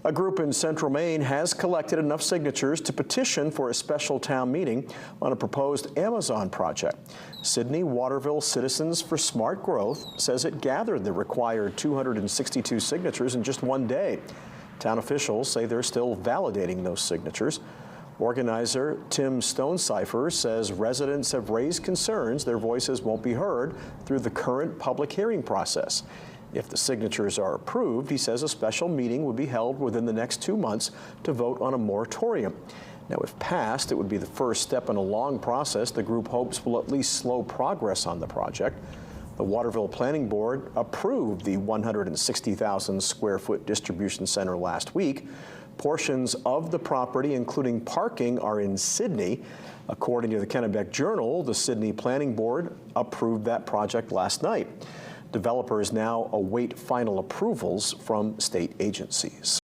A group in Central Maine has collected enough signatures to petition for a special town meeting on a proposed Amazon project. Sidney Waterville Citizens for Smart Growth says it gathered the required 262 signatures in just one day. Town officials say they're still validating those signatures. Organizer Tim Stonecipher says residents have raised concerns their voices won't be heard through the current public hearing process. If the signatures are approved, he says a special meeting would be held within the next 2 months to vote on a moratorium. Now, if passed, it would be the first step in a long process the group hopes will at least slow progress on the project. The Waterville Planning Board approved the 160,000 square foot distribution center last week. Portions of the property, including parking, are in Sidney. According to the Kennebec Journal, the Sidney Planning Board approved that project last night. Developers now await final approvals from state agencies.